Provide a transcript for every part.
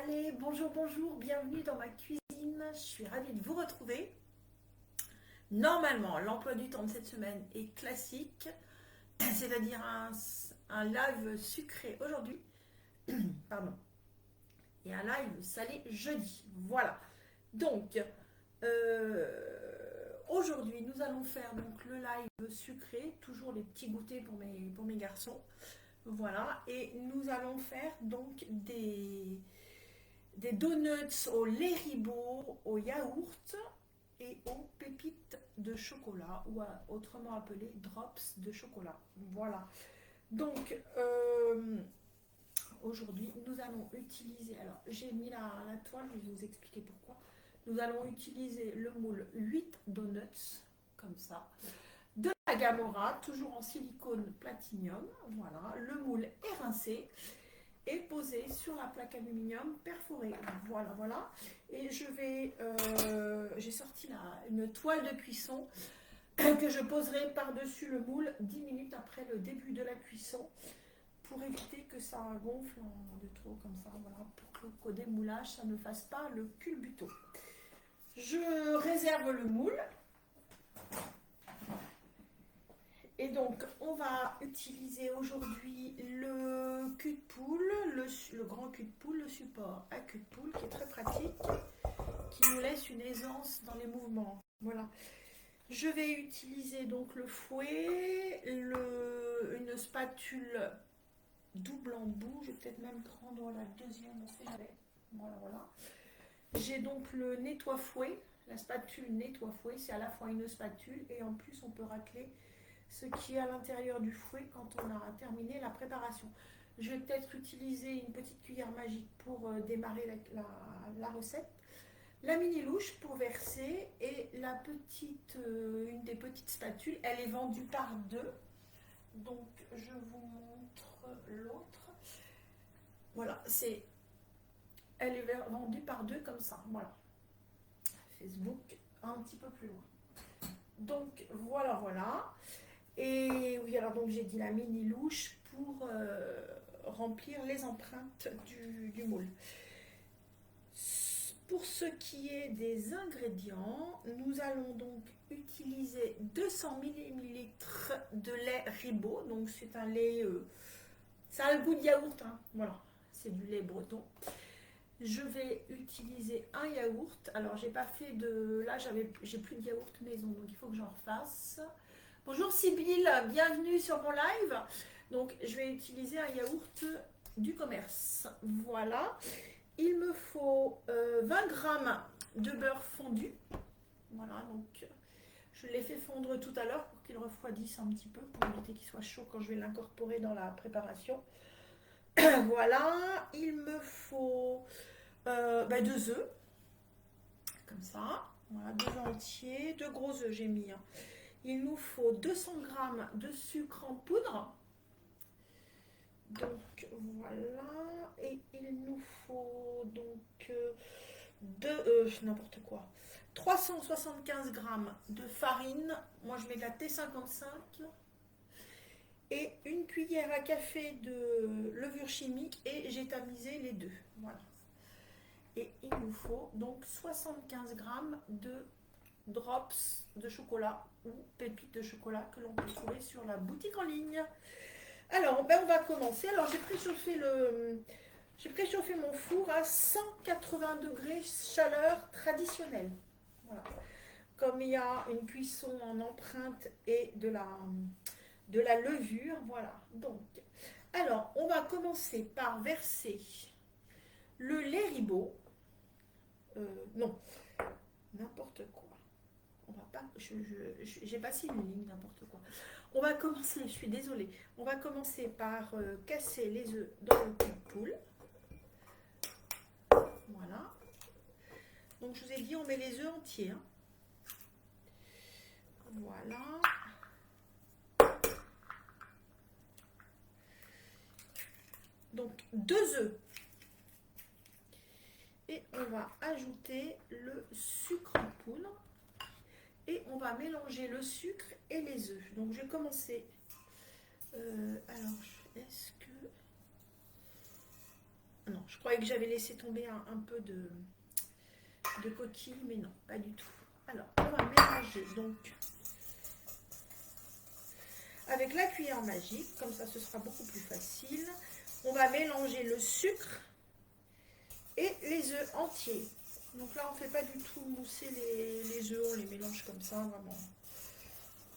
Allez, bonjour, bonjour, bienvenue dans ma cuisine. Je suis ravie de vous retrouver. Normalement, l'emploi du temps de cette semaine est classique, c'est-à-dire un live sucré aujourd'hui, pardon, et un live salé jeudi. Voilà. Donc, aujourd'hui, nous allons faire donc le live sucré, toujours les petits goûters pour mes garçons. Voilà, et nous allons faire donc des donuts au lait ribot, au yaourt et aux pépites de chocolat, ou autrement appelé drops de chocolat. Voilà. Donc, aujourd'hui, nous allons utiliser, alors j'ai mis la toile, je vais vous expliquer pourquoi. Nous allons utiliser le moule 8 donuts, comme ça. De la Gamora, toujours en silicone platinium, voilà. Le moule est rincé et posé sur la plaque aluminium perforée. Voilà, voilà. Et j'ai sorti une toile de cuisson que je poserai par-dessus le moule 10 minutes après le début de la cuisson pour éviter que ça gonfle de trop comme ça, voilà, pour qu'au démoulage, ça ne fasse pas le culbuto. Je réserve le moule. Et donc, on va utiliser aujourd'hui le cul de poule, le grand cul de poule, le support à cul de poule qui est très pratique, qui nous laisse une aisance dans les mouvements. Voilà. Je vais utiliser donc le fouet, une spatule double embout. Je vais peut-être même prendre la deuxième, on sait jamais. Voilà, voilà. J'ai donc le nettoie-fouet, la spatule nettoie-fouet, c'est à la fois une spatule et en plus on peut racler ce qui est à l'intérieur du fouet quand on a terminé la préparation. Je vais peut-être utiliser une petite cuillère magique pour démarrer la recette. La mini louche pour verser et une des petites spatules, elle est vendue par deux. Donc je vous montre l'autre. Voilà, elle est vendue par deux comme ça. Voilà. Facebook un petit peu plus loin. Donc voilà, voilà. Et oui, alors donc j'ai dit la mini louche pour remplir les empreintes du moule. Pour ce qui est des ingrédients, nous allons donc utiliser 200 ml de lait ribot. Donc c'est un lait, ça a le goût de yaourt, hein. Voilà, c'est du lait breton. Je vais utiliser un yaourt. Alors j'ai pas fait de, là j'ai plus de yaourt maison, donc il faut que j'en refasse. Bonjour Sybille, bienvenue sur mon live. Donc je vais utiliser un yaourt du commerce. Voilà. Il me faut 20 g de beurre fondu. Voilà, donc je l'ai fait fondre tout à l'heure pour qu'il refroidisse un petit peu, pour éviter qu'il soit chaud quand je vais l'incorporer dans la préparation. Voilà, il me faut 2 œufs, comme ça. Voilà, 2 œufs entiers, 2 gros œufs j'ai mis. Hein. Il nous faut 200 g de sucre en poudre. Donc voilà, et il nous faut donc n'importe quoi, 375 g de farine. Moi je mets de la T55 et une cuillère à café de levure chimique et j'ai tamisé les deux. Voilà. Et il nous faut donc 75 g de drops de chocolat ou pépites de chocolat que l'on peut trouver sur la boutique en ligne. Alors, on va commencer. Alors, j'ai préchauffé mon four à 180 degrés chaleur traditionnelle. Voilà. Comme il y a une cuisson en empreinte et de la levure, voilà. Donc, alors, on va commencer par verser le lait ribot. Non, n'importe quoi. On va pas. J'ai passé une ligne, n'importe quoi. On va commencer, je suis désolée, on va commencer par casser les œufs dans le cul de poule. Voilà. Donc je vous ai dit, on met les œufs entiers. Hein. Voilà. Donc 2 œufs. Et on va ajouter le sucre en poudre. Et on va mélanger le sucre et les œufs. Donc je vais commencer. Alors, est-ce que... Non, je croyais que j'avais laissé tomber un peu de coquille, mais non, pas du tout. Alors, on va mélanger donc avec la cuillère magique, comme ça ce sera beaucoup plus facile. On va mélanger le sucre et les œufs entiers. Donc là, on ne fait pas du tout mousser les œufs, on les mélange comme ça, vraiment.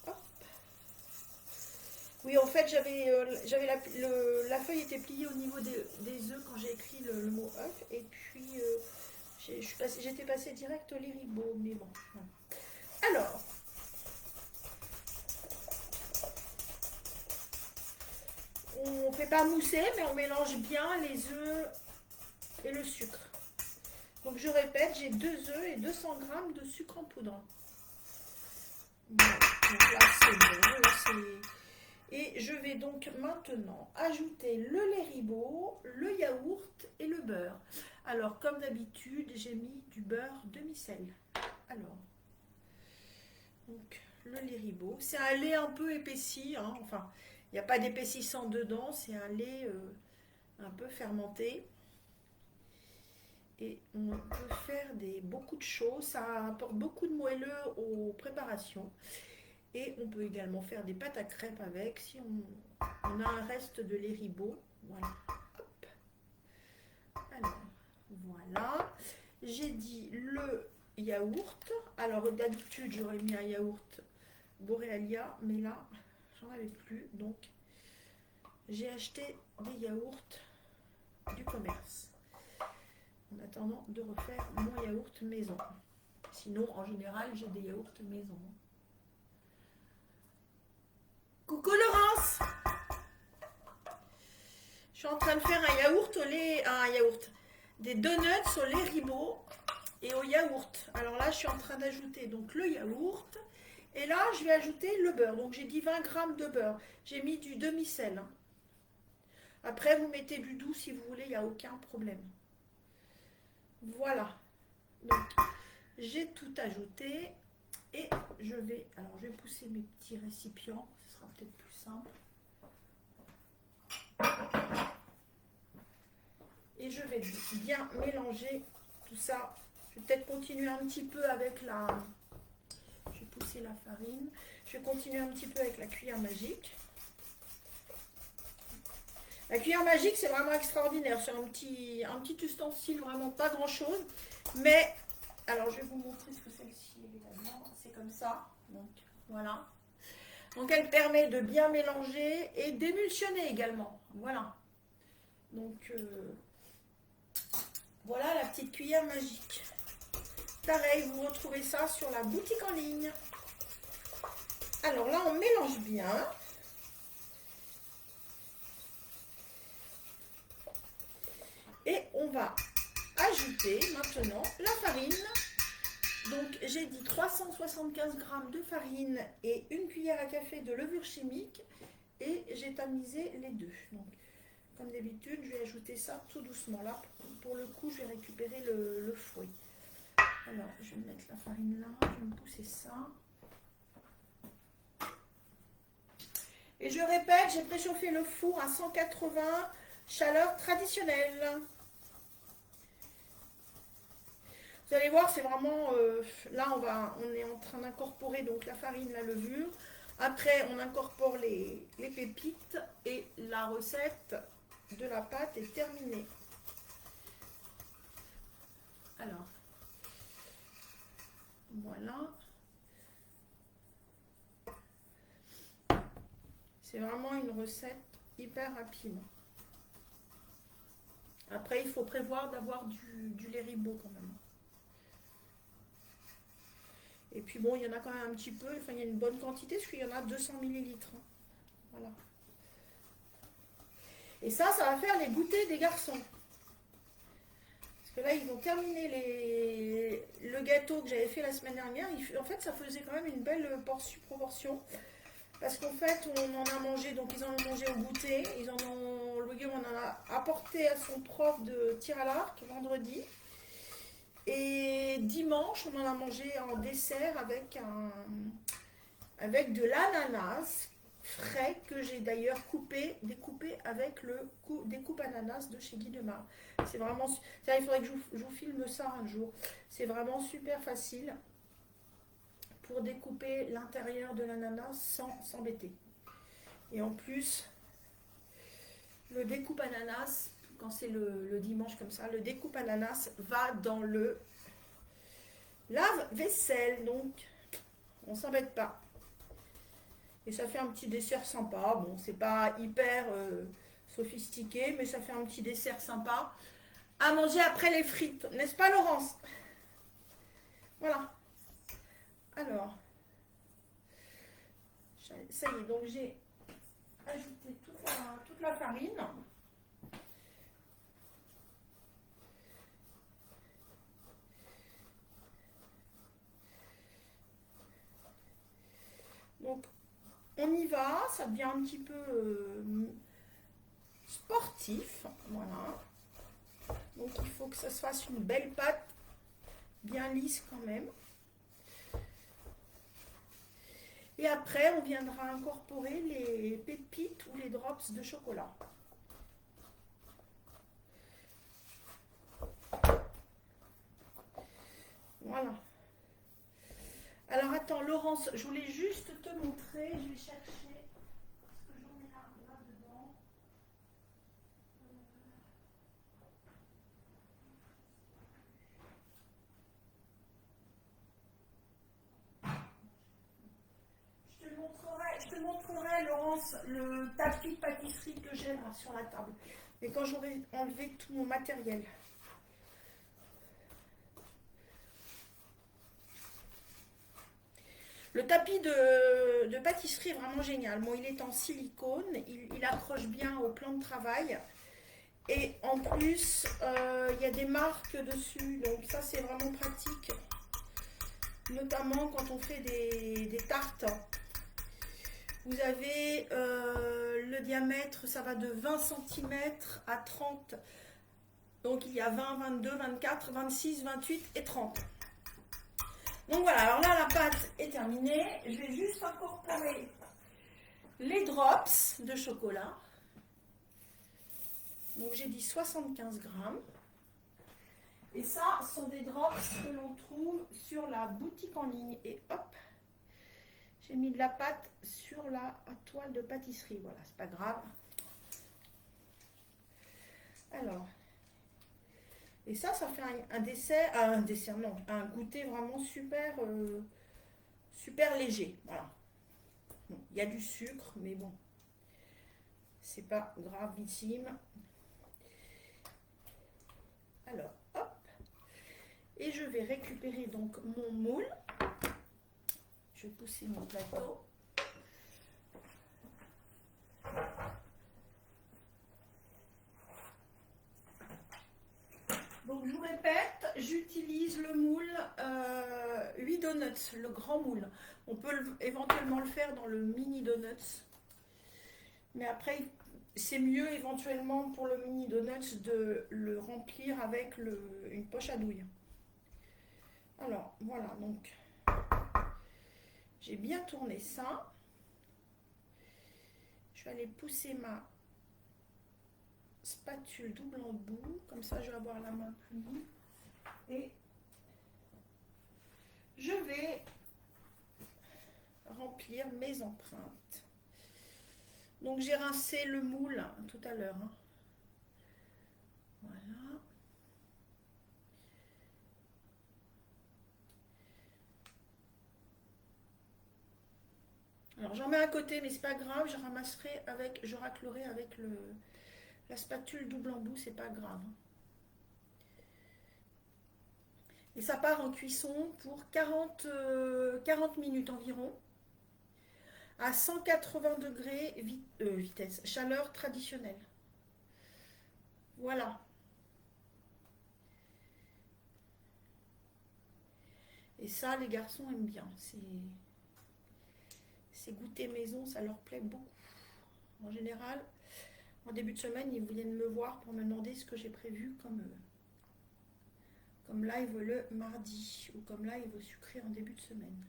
Hop. Oui, en fait, j'avais la feuille était pliée au niveau des œufs quand j'ai écrit le mot œuf, et puis j'étais passée direct au lait ribot, mais bon. Alors, on ne fait pas mousser, mais on mélange bien les œufs et le sucre. Donc je répète, j'ai 2 œufs et 200 g de sucre en poudre. Voilà, donc là c'est bon, là c'est... Et je vais donc maintenant ajouter le lait ribot, le yaourt et le beurre. Alors comme d'habitude, j'ai mis du beurre demi-sel. Alors, donc le lait ribot, c'est un lait un peu épaissi, hein. Enfin, il n'y a pas d'épaississant dedans, c'est un lait un peu fermenté. Et on peut faire beaucoup de choses, ça apporte beaucoup de moelleux aux préparations. Et on peut également faire des pâtes à crêpes avec, si on a un reste de lait ribot. Voilà. Hop. Alors, voilà. J'ai dit le yaourt. Alors, d'habitude, j'aurais mis un yaourt Borealia, mais là, j'en avais plus. Donc, j'ai acheté des yaourts du commerce. En attendant de refaire mon yaourt maison. Sinon, en général, j'ai des yaourts maison. Coucou Laurence! Je suis en train de faire un yaourt au lait... des donuts au lait ribot et au yaourt. Alors là, je suis en train d'ajouter donc le yaourt. Et là, je vais ajouter le beurre. Donc, j'ai dit 20 g de beurre. J'ai mis du demi-sel. Après, vous mettez du doux si vous voulez, il n'y a aucun problème. Voilà, donc j'ai tout ajouté et je vais pousser mes petits récipients, ce sera peut-être plus simple. Et je vais bien mélanger tout ça. Je vais peut-être continuer un petit peu avec je vais pousser la farine. Je vais continuer un petit peu avec la cuillère magique. La cuillère magique, c'est vraiment extraordinaire. C'est un petit ustensile, vraiment pas grand-chose. Mais, alors je vais vous montrer ce que celle-ci est là-dedans. C'est comme ça. Donc, voilà. Donc, elle permet de bien mélanger et d'émulsionner également. Voilà. Donc, voilà la petite cuillère magique. Pareil, vous retrouvez ça sur la boutique en ligne. Alors là, on mélange bien. Et on va ajouter maintenant la farine. Donc j'ai dit 375 g de farine et une cuillère à café de levure chimique. Et j'ai tamisé les deux. Donc comme d'habitude, je vais ajouter ça tout doucement. Là, pour le coup, je vais récupérer le fruit. Alors, je vais mettre la farine là. Je vais me pousser ça. Et je répète, j'ai préchauffé le four à 180 chaleur traditionnelle. Vous allez voir, c'est vraiment... là, on est en train d'incorporer donc la farine, la levure. Après, on incorpore les pépites et la recette de la pâte est terminée. Alors, voilà. C'est vraiment une recette hyper rapide. Après, il faut prévoir d'avoir du lait ribot quand même. Et puis bon, il y en a quand même un petit peu, enfin il y a une bonne quantité, parce qu'il y en a 200 ml. Voilà. Et ça va faire les goûters des garçons. Parce que là, ils vont terminer le gâteau que j'avais fait la semaine dernière. En fait, ça faisait quand même une belle proportion. Parce qu'en fait, on en a mangé, donc ils en ont mangé au goûter. Le Guillaume en a apporté à son prof de tir à l'arc vendredi. Et dimanche, on en a mangé en dessert avec de l'ananas frais que j'ai d'ailleurs découpé avec le découpe ananas de chez Guy Demar. C'est vraiment, il faudrait que je vous filme ça un jour. C'est vraiment super facile pour découper l'intérieur de l'ananas sans s'embêter. Et en plus, le découpe ananas, quand c'est le dimanche comme ça, le découpe ananas va dans le lave-vaisselle, donc on s'embête pas. Et ça fait un petit dessert sympa. Bon, c'est pas hyper sophistiqué, mais ça fait un petit dessert sympa à manger après les frites, n'est-ce pas Laurence? Voilà. Alors, ça y est, donc j'ai ajouté toute la farine. Donc, on y va, ça devient un petit peu sportif. Voilà. Donc, il faut que ça se fasse une belle pâte, bien lisse quand même. Et après, on viendra incorporer les pépites ou les drops de chocolat. Voilà. Alors attends, Laurence, je voulais juste te montrer, je vais chercher ce que j'en ai là-dedans. Je te montrerai, Laurence, le tapis de pâtisserie que j'ai là sur la table. Et quand j'aurai enlevé tout mon matériel. Le tapis de pâtisserie est vraiment génial. Bon, il est en silicone, il accroche bien au plan de travail. Et en plus, il y a des marques dessus, donc ça c'est vraiment pratique. Notamment quand on fait des tartes. Vous avez le diamètre, ça va de 20 cm à 30. Donc il y a 20, 22, 24, 26, 28 et 30. Donc voilà, alors là la pâte est terminée. Je vais juste incorporer les drops de chocolat. Donc j'ai dit 75 grammes. Et ça, ce sont des drops que l'on trouve sur la boutique en ligne. Et hop, j'ai mis de la pâte sur la toile de pâtisserie. Voilà, c'est pas grave. Alors, et ça fait un goûter vraiment super, super léger. Voilà. Bon, il y a du sucre, mais bon, c'est pas gravissime. Alors, hop. Et je vais récupérer donc mon moule. Je vais pousser mon plateau. Donc je vous répète, j'utilise le moule 8 donuts, le grand moule. On peut éventuellement le faire dans le mini donuts. Mais après, c'est mieux éventuellement pour le mini donuts de le remplir avec une poche à douille. Alors voilà, donc j'ai bien tourné ça. Je vais aller pousser ma spatule double embout, comme ça je vais avoir la main plus libre. Et je vais remplir mes empreintes. Donc j'ai rincé le moule tout à l'heure. Voilà. Alors j'en mets à côté, mais c'est pas grave, je raclerai avec la spatule double embout, c'est pas grave. Et ça part en cuisson pour 40 minutes environ, à 180 degrés vitesse, chaleur traditionnelle. Voilà. Et ça, les garçons aiment bien. C'est goûter maison, ça leur plaît beaucoup. En général, en début de semaine, ils viennent me voir pour me demander ce que j'ai prévu comme live le mardi ou comme live sucré en début de semaine.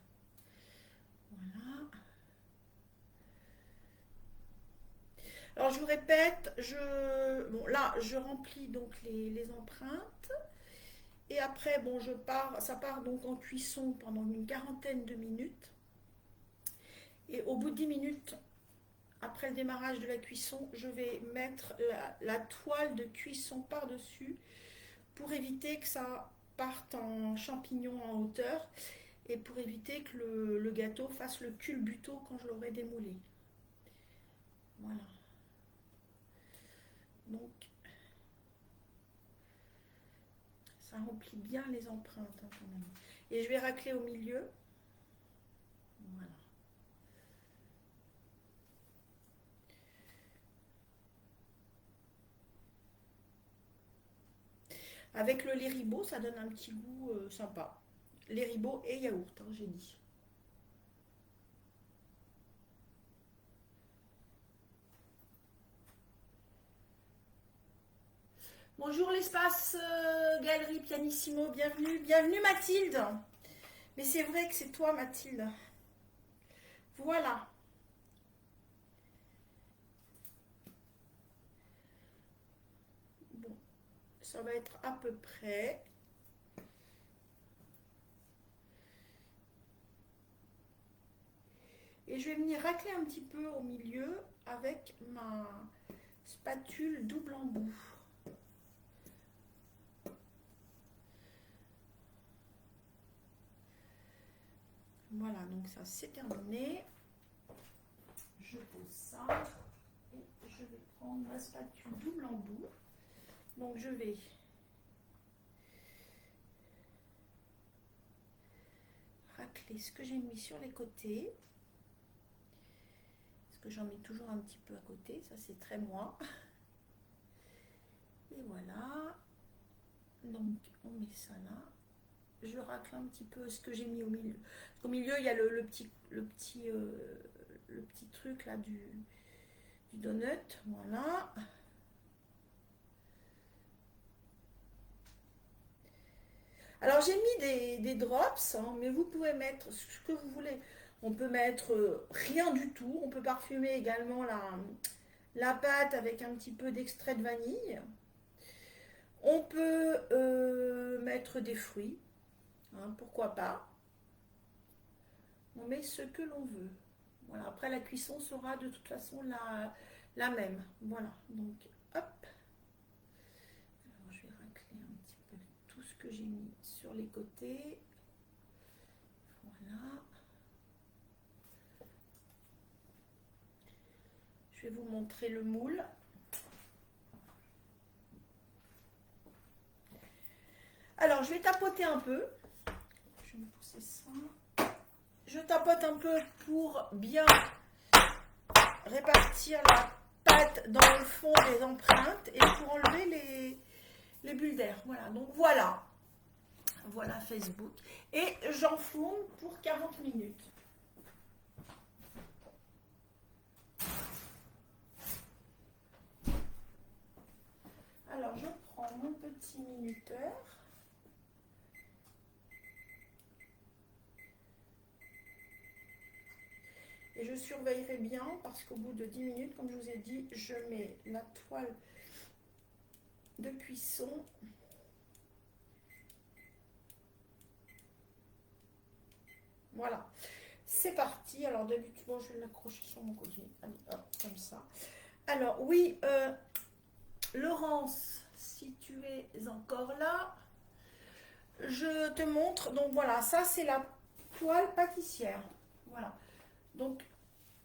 Voilà. Alors je vous répète, bon, là je remplis donc les empreintes. Et après, bon, ça part donc en cuisson pendant une quarantaine de minutes. Et au bout de 10 minutes, après le démarrage de la cuisson, je vais mettre la toile de cuisson par-dessus pour éviter que ça parte en champignons en hauteur et pour éviter que le gâteau fasse le culbuto quand je l'aurai démoulé. Voilà. Donc, ça remplit bien les empreintes hein, quand même. Et je vais racler au milieu. Voilà. Avec le lait ribot, ça donne un petit goût sympa. Lait ribot et yaourt, hein, j'ai dit. Bonjour l'espace Galerie Pianissimo, bienvenue. Bienvenue Mathilde. Mais c'est vrai que c'est toi Mathilde. Voilà. Bon, ça va être à peu près. Et je vais venir racler un petit peu au milieu avec ma spatule double embout. Voilà, donc ça c'est terminé. Je pose ça et je vais prendre ma spatule double embout. Donc je vais racler ce que j'ai mis sur les côtés. Parce que j'en mets toujours un petit peu à côté, ça c'est très moi. Et voilà. Donc on met ça là. Je racle un petit peu ce que j'ai mis au milieu. Au milieu, il y a le petit truc là du donut. Voilà. Alors j'ai mis des drops, hein, mais vous pouvez mettre ce que vous voulez. On peut mettre rien du tout. On peut parfumer également la pâte avec un petit peu d'extrait de vanille. On peut mettre des fruits. Hein, pourquoi pas. On met ce que l'on veut. Voilà. Après la cuisson sera de toute façon la même. Voilà. Donc hop. Alors je vais racler un petit peu tout ce que j'ai mis sur les côtés. Voilà. Je vais vous montrer le moule. Alors je vais tapoter un peu. Je vais pousser ça. Je tapote un peu pour bien répartir la pâte dans le fond des empreintes et pour enlever les bulles d'air. Voilà, donc voilà. Voilà Facebook. Et j'enfourne pour 40 minutes. Alors je prends mon petit minuteur. Et je surveillerai bien parce qu'au bout de 10 minutes, comme je vous ai dit, je mets la toile de cuisson. Voilà, c'est parti. Alors d'habitude, bon, je vais l'accrocher sur mon collier. Allez, hop, comme ça. Alors oui, Laurence, si tu es encore là, je te montre. Donc voilà, ça c'est la toile pâtissière. Voilà. Donc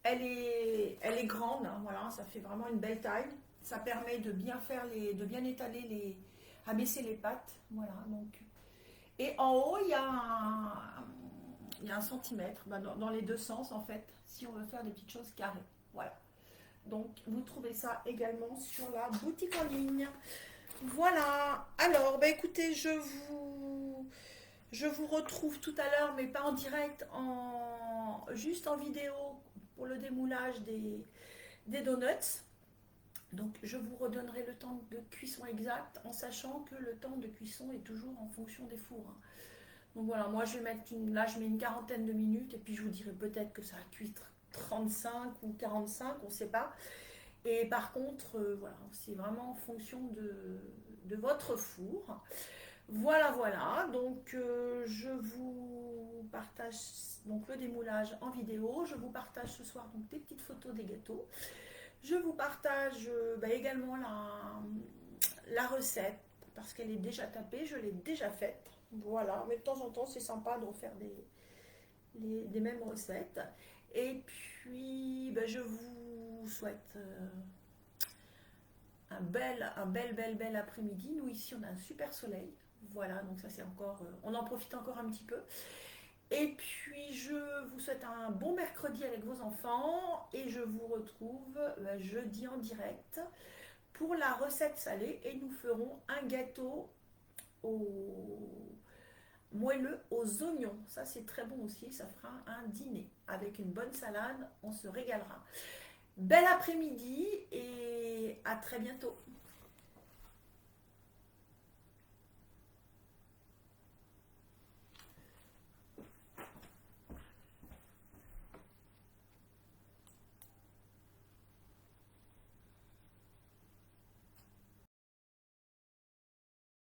elle est grande, hein, voilà, ça fait vraiment une belle taille. Ça permet de bien faire de bien étaler abaisser les pâtes. Voilà, donc. Et en haut, il y a un centimètre, dans les deux sens en fait, si on veut faire des petites choses carrées. Voilà. Donc vous trouvez ça également sur la boutique en ligne. Voilà. Alors, bah écoutez, je vous retrouve tout à l'heure, mais pas en direct, juste en vidéo pour le démoulage des donuts. Donc je vous redonnerai le temps de cuisson exact en sachant que le temps de cuisson est toujours en fonction des fours. Donc voilà, moi je vais mettre là je mets une quarantaine de minutes et puis je vous dirai peut-être que ça a cuit 35 ou 45, on ne sait pas. Et par contre, voilà, c'est vraiment en fonction de votre four. Voilà, voilà. Donc, je vous partage donc le démoulage en vidéo. Je vous partage ce soir donc des petites photos des gâteaux. Je vous partage également la recette parce qu'elle est déjà tapée, je l'ai déjà faite. Voilà, mais de temps en temps, c'est sympa de refaire des mêmes recettes. Et puis, je vous souhaite bel après-midi. Nous, ici, on a un super soleil. Voilà, donc ça, c'est encore. On en profite encore un petit peu. Et puis, je vous souhaite un bon mercredi avec vos enfants. Et je vous retrouve jeudi en direct pour la recette salée. Et nous ferons un gâteau au moelleux aux oignons. Ça, c'est très bon aussi. Ça fera un dîner. Avec une bonne salade, on se régalera. Bel après-midi et à très bientôt.